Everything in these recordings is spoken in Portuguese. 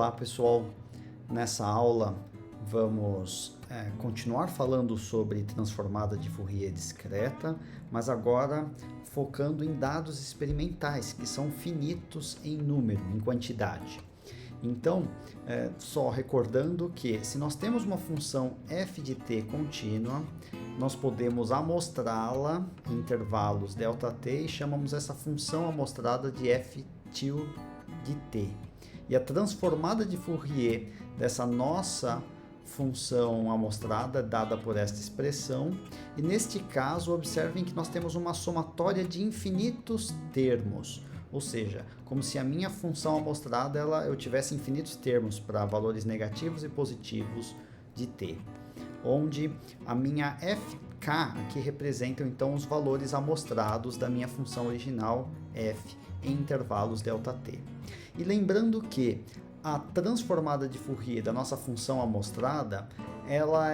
Olá pessoal, nessa aula vamos continuar falando sobre transformada de Fourier discreta, mas agora focando em dados experimentais, que são finitos em número, em quantidade. Então, só recordando que se nós temos uma função f de t contínua, nós podemos amostrá-la em intervalos ΔT e chamamos essa função amostrada de f tilde de t. E a transformada de Fourier dessa nossa função amostrada é dada por esta expressão. E neste caso, observem que nós temos uma somatória de infinitos termos. Ou seja, como se a minha função amostrada eu tivesse infinitos termos para valores negativos e positivos de t. Onde a minha fk aqui representam então os valores amostrados da minha função original f em intervalos ΔT. E lembrando que a transformada de Fourier da nossa função amostrada, ela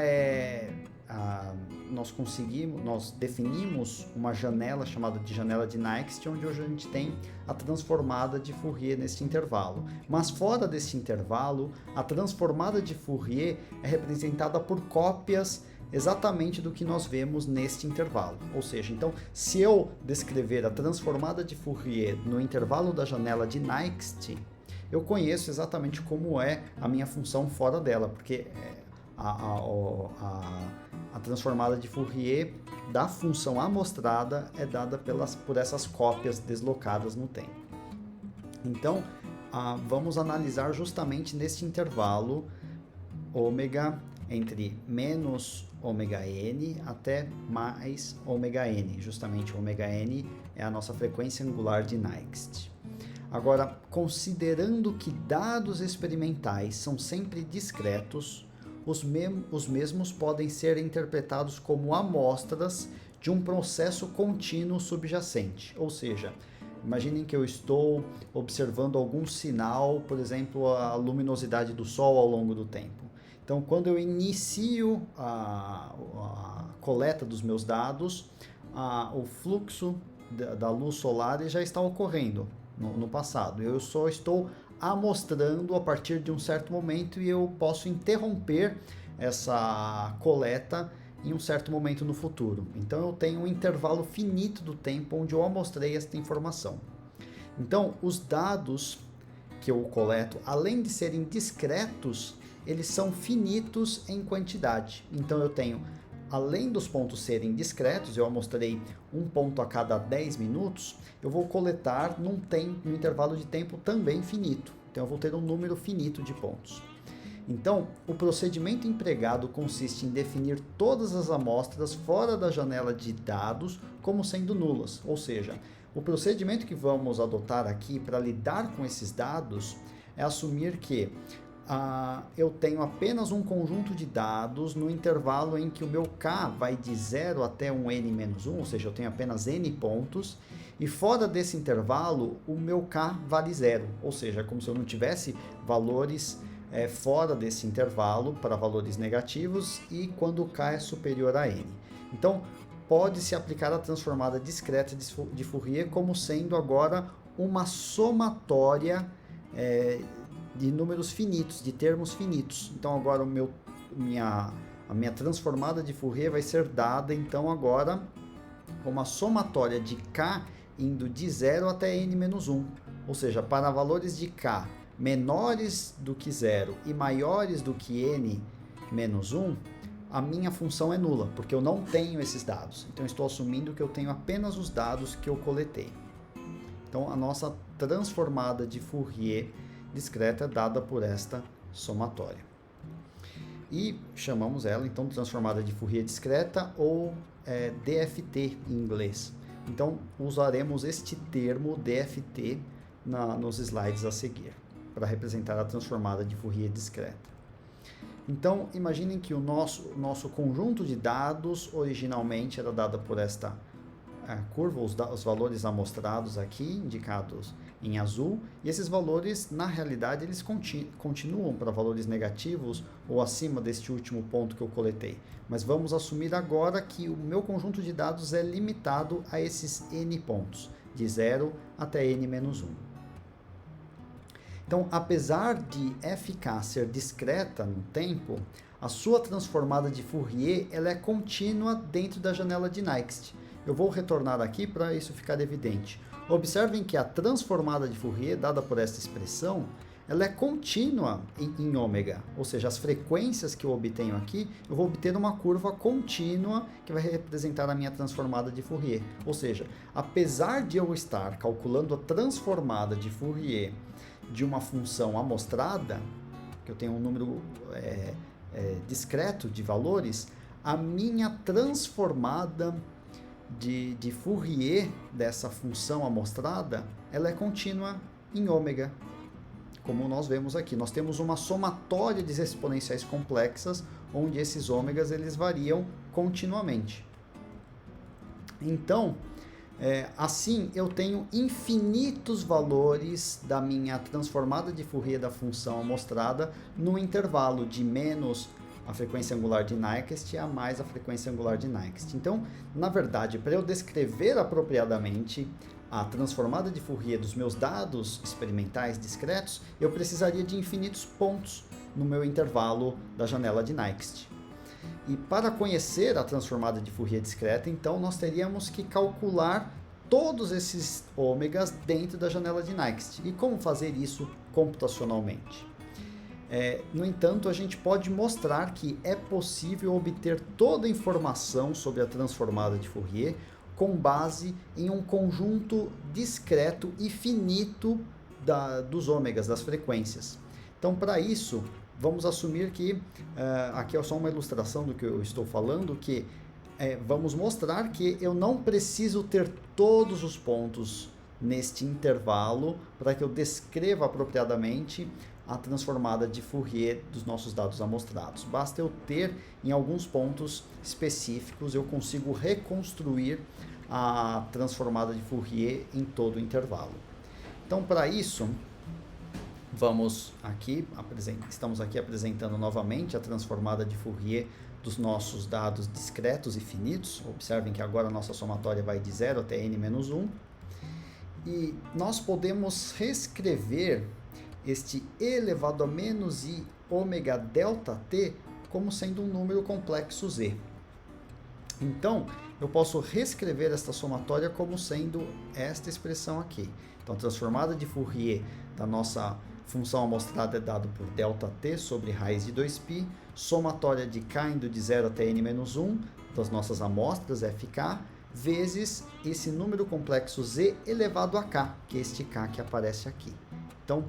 nós definimos uma janela chamada de janela de Nyquist, onde hoje a gente tem a transformada de Fourier neste intervalo. Mas fora desse intervalo, a transformada de Fourier é representada por cópias exatamente do que nós vemos neste intervalo. Ou seja, então, se eu descrever a transformada de Fourier no intervalo da janela de Nyquist, eu conheço exatamente como é a minha função fora dela, porque a transformada de Fourier da função amostrada é dada por essas cópias deslocadas no tempo. Então, vamos analisar justamente neste intervalo ômega entre menos ômega-n até mais ômega-n. Justamente ômega-n é a nossa frequência angular de Nyquist. Agora, considerando que dados experimentais são sempre discretos, os mesmos podem ser interpretados como amostras de um processo contínuo subjacente. Ou seja, imaginem que eu estou observando algum sinal, por exemplo, a luminosidade do Sol ao longo do tempo. Então, quando eu inicio a coleta dos meus dados, o fluxo da luz solar já está ocorrendo no passado. Eu só estou amostrando a partir de um certo momento e eu posso interromper essa coleta em um certo momento no futuro. Então, eu tenho um intervalo finito do tempo onde eu amostrei esta informação. Então, os dados que eu coleto, além de serem discretos, eles são finitos em quantidade. Então eu tenho, além dos pontos serem discretos, eu amostrei um ponto a cada 10 minutos, eu vou coletar num intervalo de tempo também finito. Então eu vou ter um número finito de pontos. Então, o procedimento empregado consiste em definir todas as amostras fora da janela de dados como sendo nulas. Ou seja, o procedimento que vamos adotar aqui para lidar com esses dados é assumir que eu tenho apenas um conjunto de dados no intervalo em que o meu k vai de 0 até um n-1, ou seja, eu tenho apenas n pontos, e fora desse intervalo o meu k vale 0, ou seja, como se eu não tivesse valores fora desse intervalo para valores negativos e quando o k é superior a n. Então, pode-se aplicar a transformada discreta de Fourier como sendo agora uma somatória de números finitos, de termos finitos. Então agora a minha transformada de Fourier vai ser dada então agora como uma somatória de k indo de 0 até n-1. Ou seja, para valores de k menores do que 0 e maiores do que n-1, a minha função é nula, porque eu não tenho esses dados. Então eu estou assumindo que eu tenho apenas os dados que eu coletei. Então a nossa transformada de Fourier discreta é dada por esta somatória. E chamamos ela, então, de transformada de Fourier discreta ou DFT em inglês. Então, usaremos este termo DFT nos slides a seguir, para representar a transformada de Fourier discreta. Então, imaginem que o nosso conjunto de dados originalmente era dado por esta curva, os valores amostrados aqui, indicados em azul, e esses valores, na realidade, eles continuam para valores negativos ou acima deste último ponto que eu coletei. Mas vamos assumir agora que o meu conjunto de dados é limitado a esses n pontos, de 0 até n-1. Então, apesar de FK ser discreta no tempo, a sua transformada de Fourier ela é contínua dentro da janela de Nyquist. Eu vou retornar aqui para isso ficar evidente. Observem que a transformada de Fourier, dada por esta expressão, ela é contínua em ômega, ou seja, as frequências que eu obtenho aqui, eu vou obter uma curva contínua que vai representar a minha transformada de Fourier. Ou seja, apesar de eu estar calculando a transformada de Fourier de uma função amostrada, que eu tenho um número discreto de valores, a minha transformada de Fourier dessa função amostrada, ela é contínua em ômega. Como nós vemos aqui, nós temos uma somatória de exponenciais complexas, onde esses ômegas eles variam continuamente. Então, assim eu tenho infinitos valores da minha transformada de Fourier da função amostrada no intervalo de menos a frequência angular de Nyquist a mais a frequência angular de Nyquist. Então, na verdade, para eu descrever apropriadamente a transformada de Fourier dos meus dados experimentais discretos, eu precisaria de infinitos pontos no meu intervalo da janela de Nyquist. E para conhecer a transformada de Fourier discreta, então nós teríamos que calcular todos esses ômegas dentro da janela de Nyquist. E como fazer isso computacionalmente? No entanto, a gente pode mostrar que é possível obter toda a informação sobre a transformada de Fourier com base em um conjunto discreto e finito dos ômegas, das frequências. Então, para isso, vamos assumir que, aqui é só uma ilustração do que eu estou falando, que vamos mostrar que eu não preciso ter todos os pontos neste intervalo para que eu descreva apropriadamente a transformada de Fourier dos nossos dados amostrados. Basta eu ter em alguns pontos específicos, eu consigo reconstruir a transformada de Fourier em todo o intervalo. Então, para isso, estamos aqui apresentando novamente a transformada de Fourier dos nossos dados discretos e finitos. Observem que agora a nossa somatória vai de 0 até n-1. E nós podemos reescrever este e elevado a menos i ômega delta t como sendo um número complexo z. Então, eu posso reescrever esta somatória como sendo esta expressão aqui. Então, a transformada de Fourier da nossa função amostrada é dado por ΔT sobre raiz de 2π, somatória de k indo de 0 até n-1 das nossas amostras, fk, vezes esse número complexo z elevado a k, que é este k que aparece aqui. Então,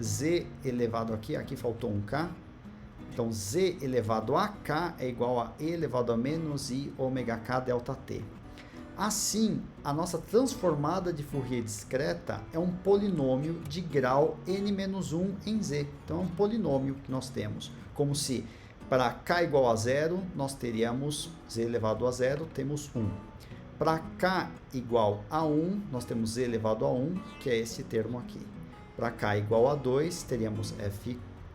z elevado aqui faltou um k. Então, z elevado a k é igual a e elevado a menos i ômega k delta t. Assim, a nossa transformada de Fourier discreta é um polinômio de grau n-1 em z. Então, é um polinômio que nós temos. Como se para k igual a 0, nós teríamos z elevado a 0, temos 1. Para k igual a 1, nós temos z elevado a 1, que é esse termo aqui. Para k igual a 2, teríamos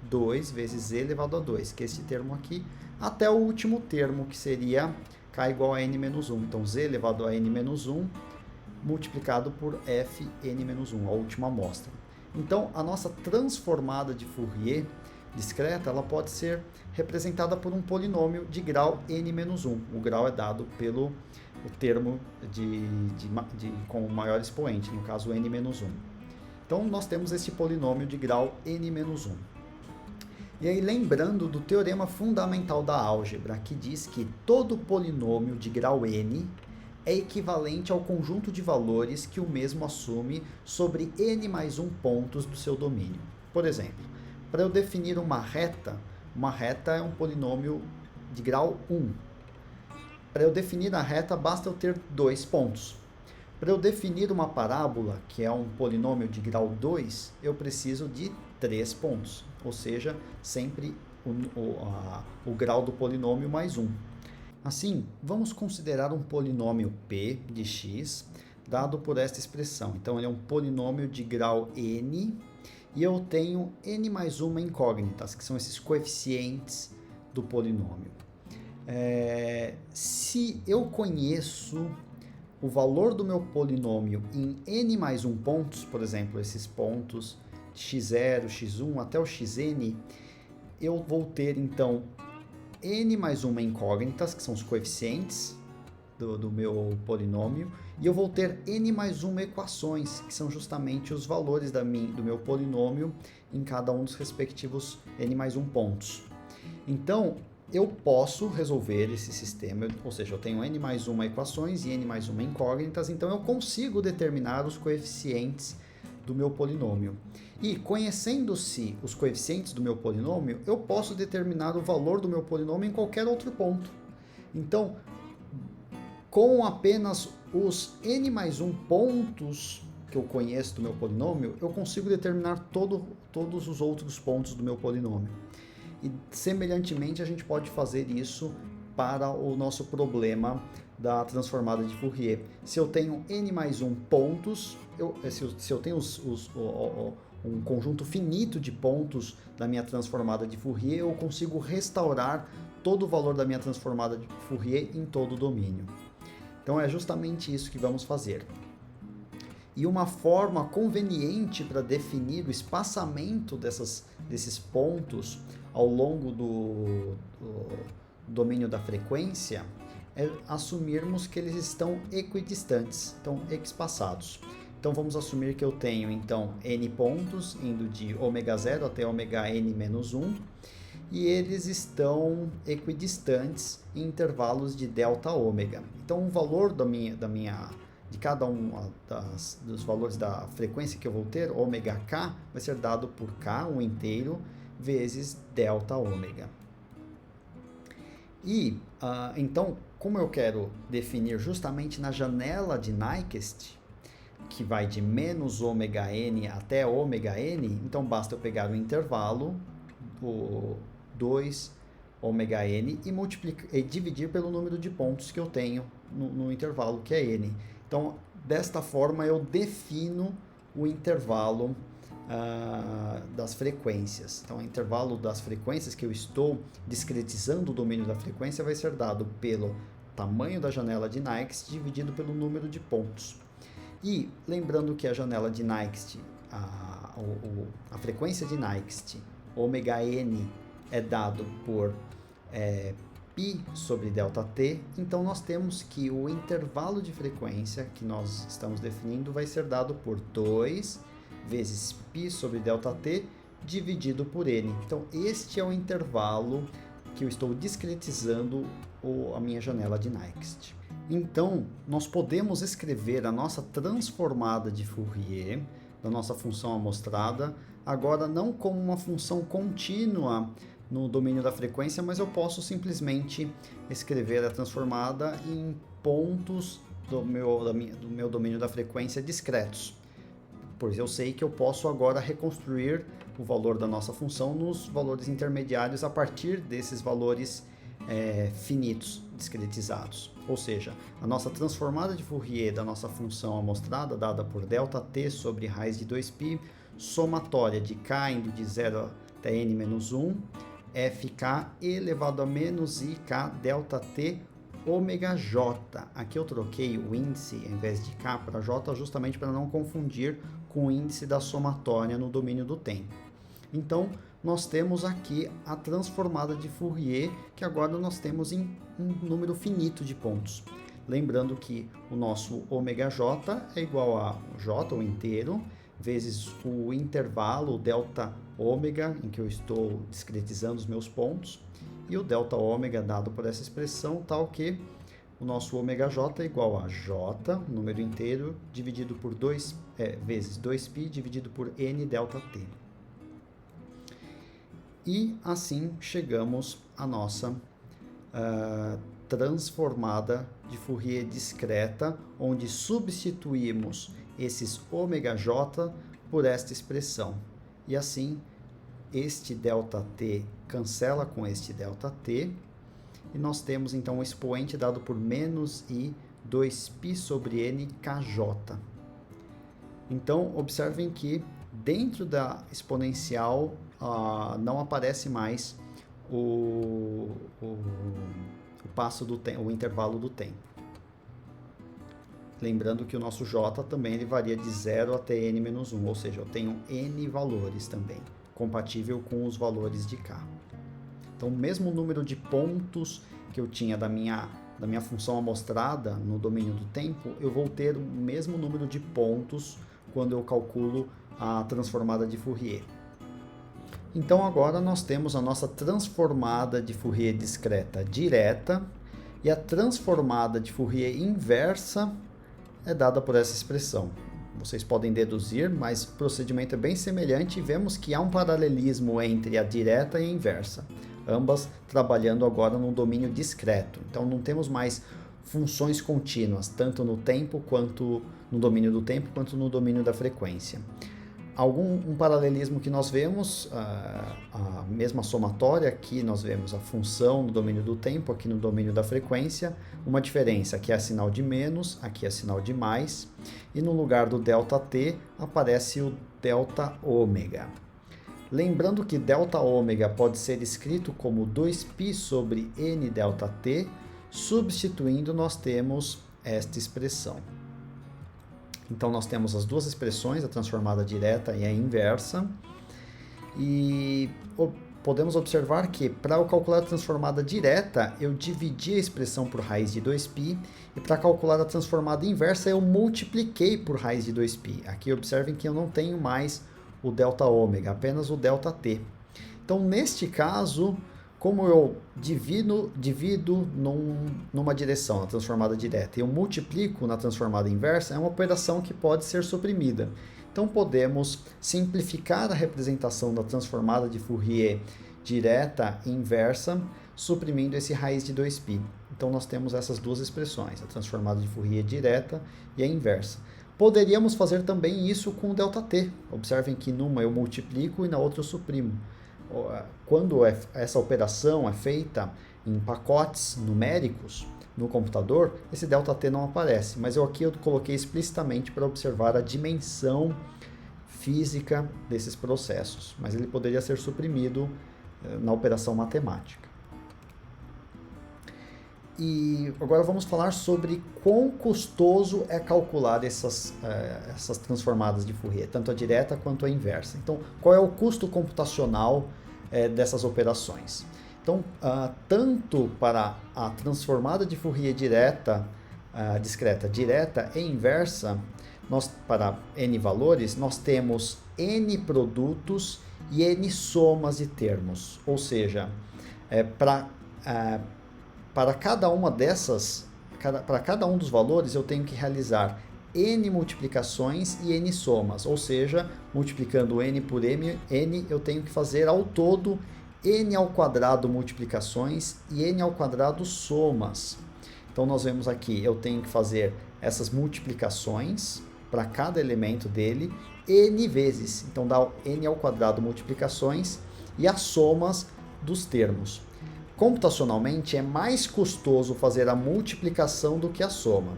f2 vezes z elevado a 2, que é esse termo aqui, até o último termo, que seria k igual a n-1. Então, z elevado a n-1 multiplicado por fn-1, a última amostra. Então, a nossa transformada de Fourier discreta, ela pode ser representada por um polinômio de grau n-1. O grau é dado pelo o termo com o maior expoente, no caso n-1. Então, nós temos esse polinômio de grau n-1. E aí, lembrando do teorema fundamental da álgebra, que diz que todo polinômio de grau n é equivalente ao conjunto de valores que o mesmo assume sobre n mais 1 pontos do seu domínio. Por exemplo, para eu definir uma reta é um polinômio de grau 1. Para eu definir a reta, basta eu ter 2 pontos. Para eu definir uma parábola, que é um polinômio de grau 2, eu preciso de 3 pontos, ou seja, sempre o grau do polinômio mais 1. Assim, vamos considerar um polinômio p de x, dado por esta expressão. Então, ele é um polinômio de grau n, e eu tenho n mais uma incógnitas, que são esses coeficientes do polinômio. Se eu conheço o valor do meu polinômio em n mais 1 pontos, por exemplo, esses pontos x0, x1 até o xn, eu vou ter então n mais uma incógnitas, que são os coeficientes do meu polinômio, e eu vou ter n mais uma equações, que são justamente os valores do meu polinômio em cada um dos respectivos n mais 1 pontos. Então, eu posso resolver esse sistema, ou seja, eu tenho n mais uma equações e n mais uma incógnitas, então eu consigo determinar os coeficientes do meu polinômio. E conhecendo-se os coeficientes do meu polinômio, eu posso determinar o valor do meu polinômio em qualquer outro ponto. Então, com apenas os n mais 1 pontos que eu conheço do meu polinômio, eu consigo determinar todos os outros pontos do meu polinômio. E, semelhantemente, a gente pode fazer isso para o nosso problema da transformada de Fourier. Se eu tenho n mais 1 pontos, se eu tenho um conjunto finito de pontos da minha transformada de Fourier, eu consigo restaurar todo o valor da minha transformada de Fourier em todo o domínio. Então é justamente isso que vamos fazer. E uma forma conveniente para definir o espaçamento desses pontos ao longo do domínio da frequência é assumirmos que eles estão equidistantes, estão equispaçados. Então vamos assumir que eu tenho então n pontos indo de ω0 até ωn-1 e eles estão equidistantes em intervalos de ΔΩ. Então o valor de cada um dos valores da frequência que eu vou ter, ΩK, vai ser dado por K, um inteiro, vezes ΔΩ. E, então, como eu quero definir justamente na janela de Nyquist, que vai de menos ΩN até ΩN, então basta eu pegar o intervalo, o 2 ΩN, e dividir pelo número de pontos que eu tenho no intervalo, que é N. Então, desta forma, eu defino o intervalo das frequências. Então, o intervalo das frequências que eu estou discretizando o domínio da frequência vai ser dado pelo tamanho da janela de Nyquist dividido pelo número de pontos. E lembrando que a janela de Nyquist, a frequência de Nyquist, ΩN, é dado por π sobre ΔT, então nós temos que o intervalo de frequência que nós estamos definindo vai ser dado por 2 vezes π sobre ΔT dividido por n. Então, este é o intervalo que eu estou discretizando a minha janela de Nyquist. Então, nós podemos escrever a nossa transformada de Fourier, da nossa função amostrada, agora não como uma função contínua no domínio da frequência, mas eu posso simplesmente escrever a transformada em pontos do meu domínio da frequência discretos. Pois eu sei que eu posso agora reconstruir o valor da nossa função nos valores intermediários a partir desses valores finitos, discretizados. Ou seja, a nossa transformada de Fourier da nossa função amostrada, dada por ΔT sobre raiz de 2π, somatória de k indo de 0 até n-1, fk elevado a menos ik ΔT ω_j. Aqui eu troquei o índice, ao invés de k para j, justamente para não confundir com o índice da somatória no domínio do tempo. Então, nós temos aqui a transformada de Fourier, que agora nós temos em um número finito de pontos. Lembrando que o nosso ω_j é igual a j, o inteiro, vezes o intervalo ΔΩ, em que eu estou discretizando os meus pontos, e o ΔΩ dado por essa expressão, tal que o nosso ω_j é igual a j, número inteiro, dividido por vezes 2π, dividido por n ΔT. E assim chegamos à nossa transformada de Fourier discreta, onde substituímos esses ω_j por esta expressão. E assim, este ΔT cancela com este ΔT, e nós temos então o expoente dado por menos i 2π sobre n kj. Então, observem que dentro da exponencial não aparece mais o passo do tempo, o intervalo do tempo. Lembrando que o nosso J também ele varia de 0 até n-1, ou seja, eu tenho n valores também, compatível com os valores de K. Então, o mesmo número de pontos que eu tinha da minha função amostrada no domínio do tempo, eu vou ter o mesmo número de pontos quando eu calculo a transformada de Fourier. Então, agora nós temos a nossa transformada de Fourier discreta direta e a transformada de Fourier inversa é dada por essa expressão. Vocês podem deduzir, mas o procedimento é bem semelhante e vemos que há um paralelismo entre a direta e a inversa, ambas trabalhando agora num domínio discreto. Então não temos mais funções contínuas, tanto no tempo quanto no domínio do tempo, quanto no domínio da frequência. Um paralelismo que nós vemos, a mesma somatória, aqui nós vemos a função no domínio do tempo, aqui no domínio da frequência, uma diferença, aqui é sinal de menos, aqui é sinal de mais, e no lugar do ΔT aparece o ΔΩ. Lembrando que ΔΩ pode ser escrito como 2π sobre nΔt, substituindo nós temos esta expressão. Então, nós temos as duas expressões, a transformada direta e a inversa. E podemos observar que, para eu calcular a transformada direta, eu dividi a expressão por raiz de 2π. E para calcular a transformada inversa, eu multipliquei por raiz de 2π. Aqui, observem que eu não tenho mais o ΔΩ, apenas o ΔT. Então, neste caso, como eu divido numa direção, na transformada direta, e eu multiplico na transformada inversa, é uma operação que pode ser suprimida. Então, podemos simplificar a representação da transformada de Fourier direta e inversa, suprimindo esse raiz de 2π. Então, nós temos essas duas expressões, a transformada de Fourier direta e a inversa. Poderíamos fazer também isso com o ΔT. Observem que numa eu multiplico e na outra eu suprimo. Quando essa operação é feita em pacotes numéricos no computador, esse ΔT não aparece, mas aqui eu coloquei explicitamente para observar a dimensão física desses processos, mas ele poderia ser suprimido na operação matemática. E agora vamos falar sobre quão custoso é calcular essas transformadas de Fourier, tanto a direta quanto a inversa. Então, qual é o custo computacional dessas operações? Então, tanto para a transformada de Fourier discreta direta e inversa, para n valores, nós temos n produtos e n somas de termos. Ou seja, para cada uma dessas, para cada um dos valores, eu tenho que realizar n multiplicações e n somas. Ou seja, multiplicando n por n, eu tenho que fazer ao todo n ao quadrado multiplicações e n ao quadrado somas. Então, nós vemos aqui, eu tenho que fazer essas multiplicações para cada elemento dele n vezes. Então, dá n ao quadrado multiplicações e as somas dos termos. Computacionalmente, é mais custoso fazer a multiplicação do que a soma.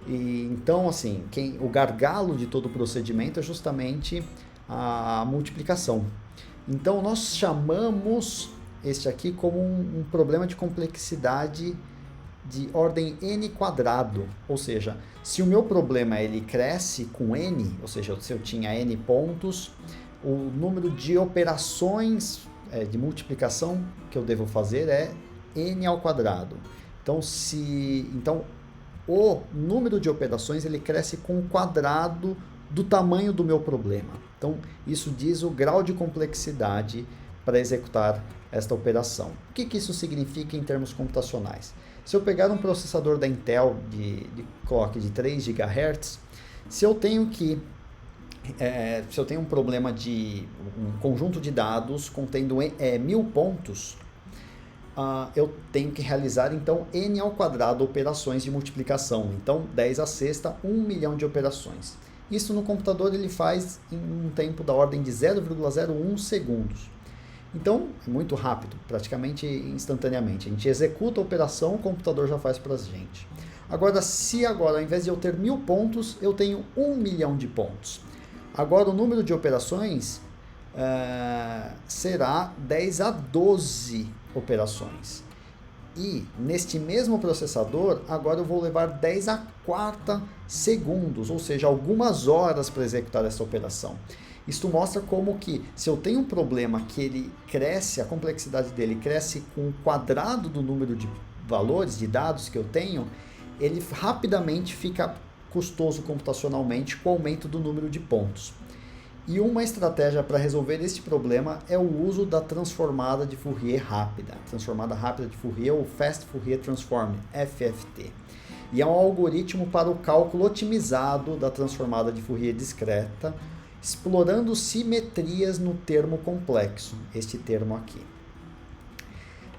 Então, assim, o gargalo de todo o procedimento é justamente a multiplicação. Então, nós chamamos este aqui como um problema de complexidade de ordem n quadrado. Ou seja, se o meu problema ele cresce com n, ou seja, se eu tinha n pontos, o número de operações de multiplicação que eu devo fazer é n ao quadrado. Então, o número de operações ele cresce com o quadrado do tamanho do meu problema. Então, isso diz o grau de complexidade para executar esta operação. O que isso significa em termos computacionais? Se eu pegar um processador da Intel de clock de 3 GHz, se eu tenho um problema de um conjunto de dados contendo 1000 pontos, eu tenho que realizar, então, n ao quadrado operações de multiplicação. Então, 10 à sexta, 1 milhão de operações. Isso no computador ele faz em um tempo da ordem de 0,01 segundos. Então, é muito rápido, praticamente instantaneamente. A gente executa a operação, o computador já faz para a gente. Agora, ao invés de eu ter 1000 pontos, eu tenho 1 milhão de pontos. Agora, o número de operações será 10 a 12 operações. E neste mesmo processador, agora eu vou levar 10 a quarta segundos, ou seja, algumas horas para executar essa operação. Isto mostra como que, se eu tenho um problema que ele cresce, a complexidade dele cresce com o quadrado do número de valores, de dados que eu tenho, ele rapidamente fica custoso computacionalmente com o aumento do número de pontos. E uma estratégia para resolver este problema é o uso da transformada de Fourier rápida. Transformada rápida de Fourier, ou Fast Fourier Transform, FFT. E é um algoritmo para o cálculo otimizado da transformada de Fourier discreta, explorando simetrias no termo complexo, este termo aqui.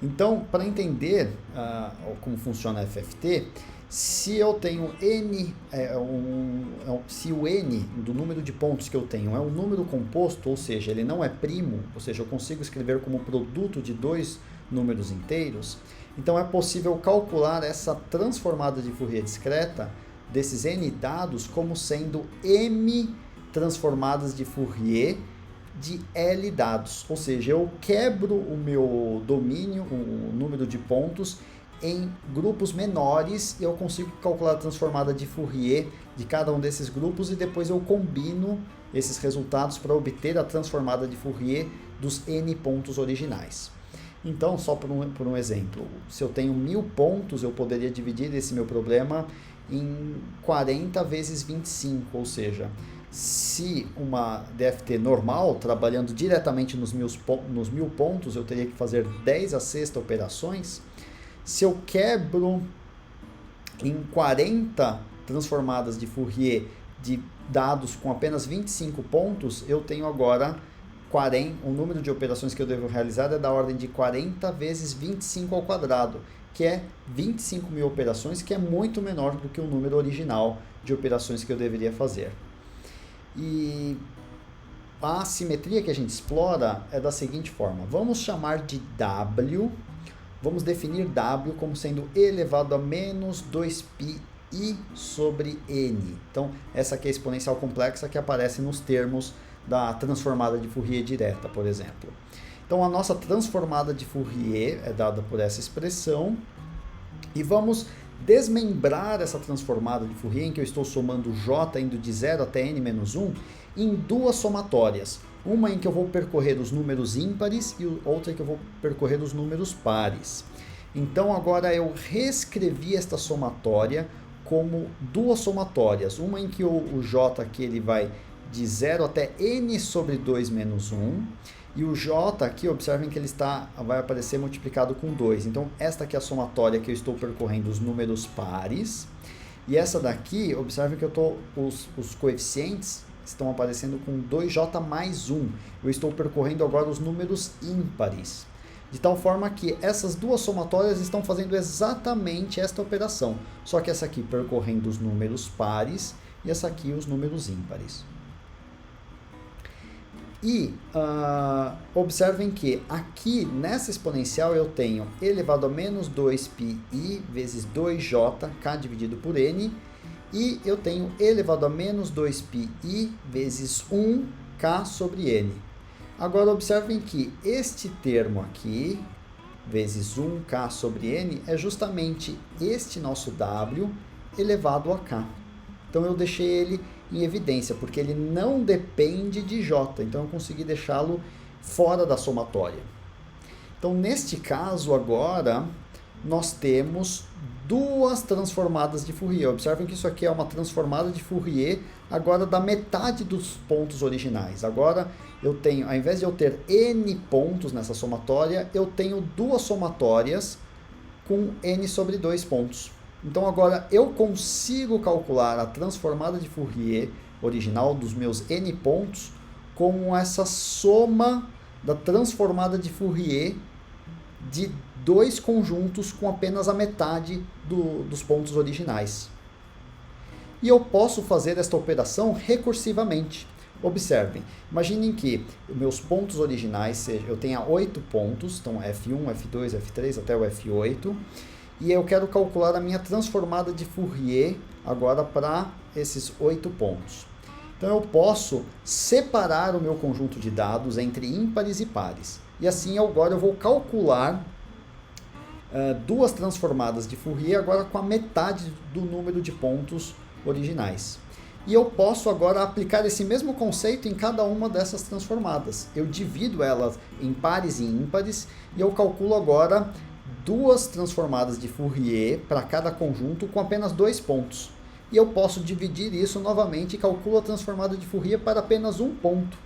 Então, para entender como funciona a FFT, se eu tenho n, se o n do número de pontos que eu tenho é um número composto, ou seja, ele não é primo, ou seja, eu consigo escrever como produto de dois números inteiros, então é possível calcular essa transformada de Fourier discreta desses n dados como sendo m transformadas de Fourier de L dados, ou seja, eu quebro o meu domínio, o número de pontos, em grupos menores e eu consigo calcular a transformada de Fourier de cada um desses grupos e depois eu combino esses resultados para obter a transformada de Fourier dos n pontos originais. Então, só por um exemplo, se eu tenho 1000 pontos, eu poderia dividir esse meu problema em 40 vezes 25, ou seja, se uma DFT normal, trabalhando diretamente nos 1000 pontos, eu teria que fazer 10 a sexta operações. Se eu quebro em 40 transformadas de Fourier de dados com apenas 25 pontos, eu tenho agora o número de operações que eu devo realizar é da ordem de 40 vezes 25 ao quadrado, que é 25.000 operações, que é muito menor do que o número original de operações que eu deveria fazer. E a simetria que a gente explora é da seguinte forma: vamos chamar de W, vamos definir W como sendo elevado a menos 2πi sobre n. Então, essa aqui é a exponencial complexa que aparece nos termos da transformada de Fourier direta, por exemplo. Então, a nossa transformada de Fourier é dada por essa expressão e vamos desmembrar essa transformada de Fourier, em que eu estou somando j indo de 0 até n-1, em duas somatórias. Uma em que eu vou percorrer os números ímpares e outra em que eu vou percorrer os números pares. Então, agora eu reescrevi esta somatória como duas somatórias. Uma em que o j aqui ele vai de 0 até n sobre 2 menos 1. E o j aqui, observem que ele vai aparecer multiplicado com 2. Então, esta aqui é a somatória que eu estou percorrendo os números pares. E essa daqui, observem que os coeficientes estão aparecendo com 2j mais 1. Eu estou percorrendo agora os números ímpares. De tal forma que essas duas somatórias estão fazendo exatamente esta operação. Só que essa aqui percorrendo os números pares e essa aqui os números ímpares. E observem que aqui nessa exponencial eu tenho elevado a menos 2πi vezes 2j, k dividido por n, e eu tenho elevado a menos 2πi vezes 1k sobre n. Agora observem que este termo aqui, vezes 1k sobre n, é justamente este nosso w elevado a k. Então eu deixei ele em evidência, porque ele não depende de j, então eu consegui deixá-lo fora da somatória. Então, neste caso agora, nós temos duas transformadas de Fourier. Observem que isso aqui é uma transformada de Fourier agora da metade dos pontos originais. Agora, eu tenho, ao invés de eu ter n pontos nessa somatória, eu tenho duas somatórias com n sobre 2 pontos. Então, agora eu consigo calcular a transformada de Fourier original dos meus n pontos como essa soma da transformada de Fourier de dois conjuntos com apenas a metade dos pontos originais. E eu posso fazer esta operação recursivamente. Observem, imaginem que meus pontos originais, eu tenha 8 pontos, então F1, F2, F3 até o F8, e eu quero calcular a minha transformada de Fourier agora para esses 8 pontos. Então eu posso separar o meu conjunto de dados entre ímpares e pares. E assim agora eu vou calcular duas transformadas de Fourier agora com a metade do número de pontos originais. E eu posso agora aplicar esse mesmo conceito em cada uma dessas transformadas. Eu divido elas em pares e ímpares e eu calculo agora duas transformadas de Fourier para cada conjunto com apenas 2 pontos. E eu posso dividir isso novamente e calculo a transformada de Fourier para apenas um ponto.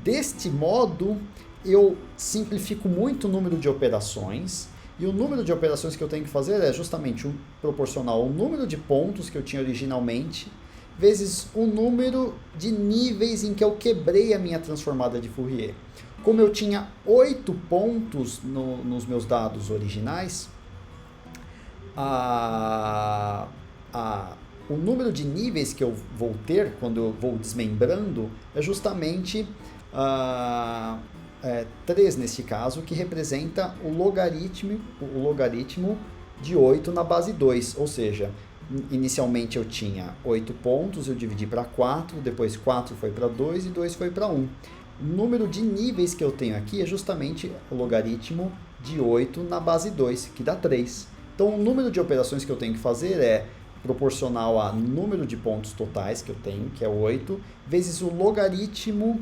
Deste modo, eu simplifico muito o número de operações, e o número de operações que eu tenho que fazer é justamente proporcional ao número de pontos que eu tinha originalmente, vezes o número de níveis em que eu quebrei a minha transformada de Fourier. Como eu tinha 8 pontos nos meus dados originais, o número de níveis que eu vou ter quando eu vou desmembrando é justamente 3 neste caso, que representa o logaritmo de 8 na base 2, ou seja, inicialmente eu tinha 8 pontos, eu dividi para 4, depois 4 foi para 2 e 2 foi para 1. O número de níveis que eu tenho aqui é justamente o logaritmo de 8 na base 2, que dá 3. Então o número de operações que eu tenho que fazer é proporcional ao número de pontos totais que eu tenho, que é 8, vezes o logaritmo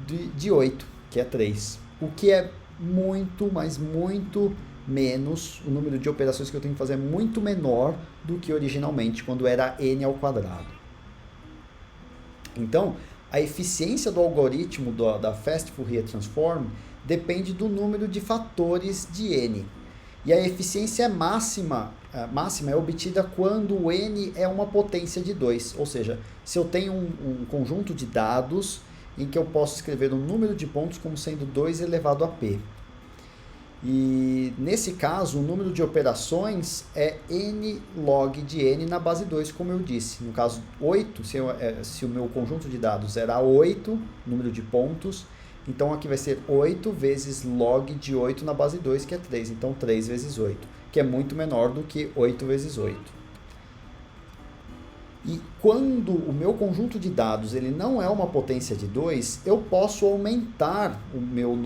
de 8, que é 3. O que é muito, mas muito menos, o número de operações que eu tenho que fazer é muito menor do que originalmente, quando era n ao quadrado. Então, a eficiência do algoritmo da Fast Fourier Transform depende do número de fatores de n. E a eficiência máxima é obtida quando o n é uma potência de 2, ou seja, se eu tenho um conjunto de dados em que eu posso escrever um número de pontos como sendo 2 elevado a p. E nesse caso, o número de operações é n log de n na base 2, como eu disse. No caso 8, se o meu conjunto de dados era 8, número de pontos, então aqui vai ser 8 vezes log de 8 na base 2, que é 3. Então 3 vezes 8, que é muito menor do que 8 vezes 8. E quando o meu conjunto de dados ele não é uma potência de 2, eu posso aumentar o meu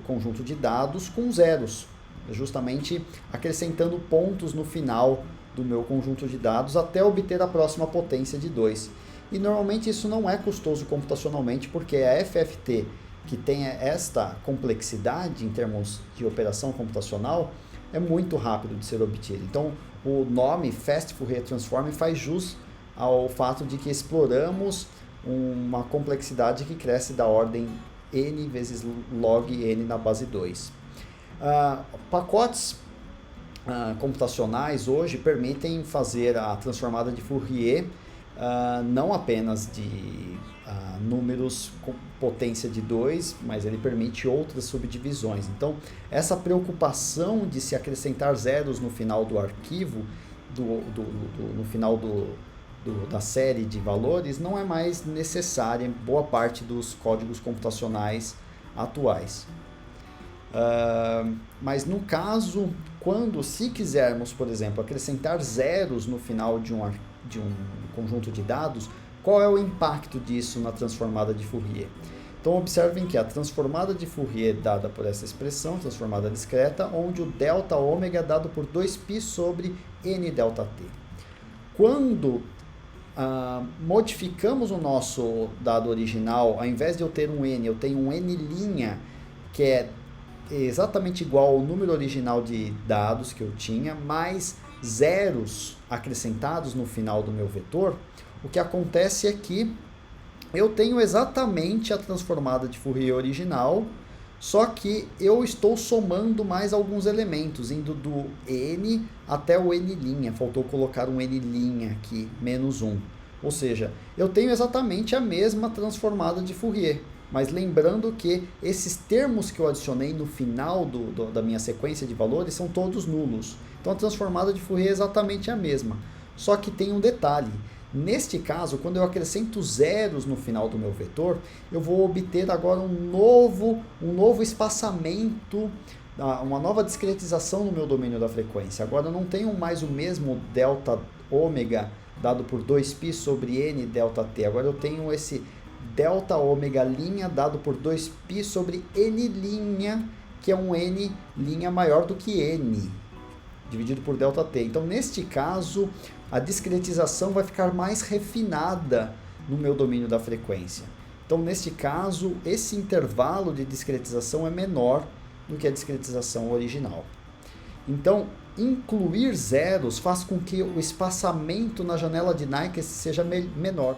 conjunto de dados com zeros, justamente acrescentando pontos no final do meu conjunto de dados até obter a próxima potência de 2. E normalmente isso não é custoso computacionalmente, porque a FFT, que tem esta complexidade em termos de operação computacional, é muito rápido de ser obtido. Então o nome Fast Fourier Transform faz jus ao fato de que exploramos uma complexidade que cresce da ordem n vezes log n na base 2. Pacotes computacionais hoje permitem fazer a transformada de Fourier não apenas de números com potência de 2, mas ele permite outras subdivisões. Então, essa preocupação de se acrescentar zeros no final do arquivo, no final da série de valores, não é mais necessária em boa parte dos códigos computacionais atuais. Mas no caso, se quisermos, por exemplo, acrescentar zeros no final de um conjunto de dados, qual é o impacto disso na transformada de Fourier? Então observem que a transformada de Fourier é dada por essa expressão, transformada discreta, onde o delta ômega é dado por 2π sobre n delta t. Quando modificamos o nosso dado original, ao invés de eu ter um n, eu tenho um n', que é exatamente igual ao número original de dados que eu tinha, mais zeros acrescentados no final do meu vetor, o que acontece é que eu tenho exatamente a transformada de Fourier original, só que eu estou somando mais alguns elementos, indo do n até o n', faltou colocar um n' aqui, menos 1. Ou seja, eu tenho exatamente a mesma transformada de Fourier, mas lembrando que esses termos que eu adicionei no final da minha sequência de valores são todos nulos. Então a transformada de Fourier é exatamente a mesma, só que tem um detalhe. Neste caso, quando eu acrescento zeros no final do meu vetor, eu vou obter agora um novo espaçamento, uma nova discretização no meu domínio da frequência. Agora eu não tenho mais o mesmo delta ômega dado por 2π sobre n delta t. Agora eu tenho esse delta ômega' dado por 2π sobre n', que é um N' maior do que N, dividido por ΔT. Então, neste caso, a discretização vai ficar mais refinada no meu domínio da frequência. Então, neste caso, esse intervalo de discretização é menor do que a discretização original. Então, incluir zeros faz com que o espaçamento na janela de Nyquist seja menor.